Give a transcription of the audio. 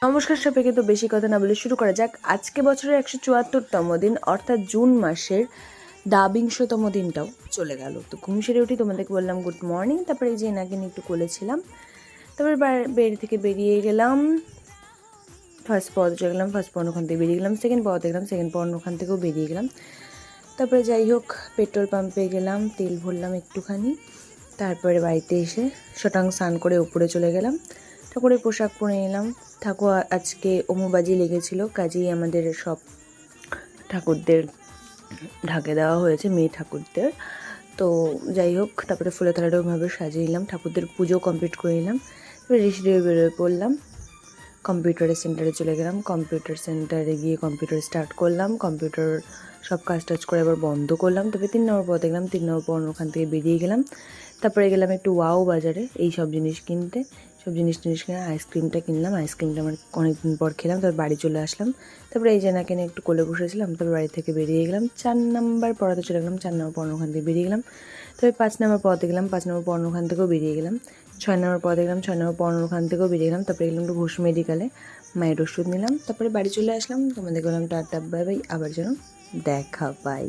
নমস্কার সবাইকে, তো বেশি কথা না বলে শুরু করা যাক। আজকে বছরের 174তম দিন, অর্থাৎ জুন মাসের 22তম দিনটাও চলে গেল। তো ঘুম সেরে উঠি, তোমাদেরকে বললাম গুড মর্নিং। তারপরে এই যে এনাকে নিয়ে একটু কোলেছিলাম, তারপরে বেড়ি থেকে বেরিয়ে গেলাম। ফার্স্ট পদ চলে গেলাম, ফার্স্ট পর্ন ওখান থেকে বেরিয়ে গেলাম। সেকেন্ড পদ দেখলাম, সেকেন্ড পর্ন ওখান থেকেও বেরিয়ে গেলাম। তারপরে যাই হোক পেট্রোল পাম্পে গেলাম, তেল ভরলাম একটুখানি। তারপরে বাড়িতে এসে শটাং স্নান করে উপরে চলে গেলাম, ঠাকুরের পোশাক পরে নিলাম। ঠাকুর আজকে অমুবাজি লেগেছিল, কাজেই আমাদের সব ঠাকুরদের ঢাকে দেওয়া হয়েছে, মেয়ে ঠাকুরদের। তো যাই হোক, তারপরে ফুলে থালাটা ওইভাবে সাজিয়ে নিলাম, ঠাকুরদের পুজো কমপ্লিট করে নিলাম। তারপরে রেসি দিয়ে বেরোয় পড়লাম, কম্পিউটারের সেন্টারে চলে গেলাম। কম্পিউটার সেন্টারে গিয়ে কম্পিউটার স্টার্ট করলাম, কম্পিউটার সব কাজ টাজ করে আবার বন্ধ করলাম। তবে 3 নম্বর পর দেখলাম, 3 নম্বর পর ওখান থেকে বেরিয়ে গেলাম। তারপরে গেলাম একটু ওয়াও বাজারে এই সব জিনিস কিনতে, সব জিনিস কিনে আইসক্রিমটা কিনলাম। আইসক্রিমটা আমার অনেকদিন পর খেলাম, তারপর বাড়ি চলে আসলাম। তারপরে এই জেনাকে নিয়ে একটু কোলে বসেছিলাম, তারপর বাড়ি থেকে বেরিয়ে গেলাম। 4 নম্বর পড়াতে চলে গেলাম, 4 নম্বর পড়ানো ওখান থেকে বেরিয়ে গেলাম। তবে 5 নম্বর পড়াতে গেলাম, 5 নম্বর পড়ানো ওখান থেকেও বেরিয়ে গেলাম। 6 নম্বর পড়াতে গেলাম, 6 নম্বর পড়ানো ওখান থেকেও বেরিয়ে গেলাম। তারপরে গেলাম একটু ঘোষ মেডিকেলে, মায়ের ওষুধ নিলাম। তারপরে বাড়ি চলে আসলাম। তোমাদের বললাম টাটা বাই বাই, আবার যেন দেখা পাই।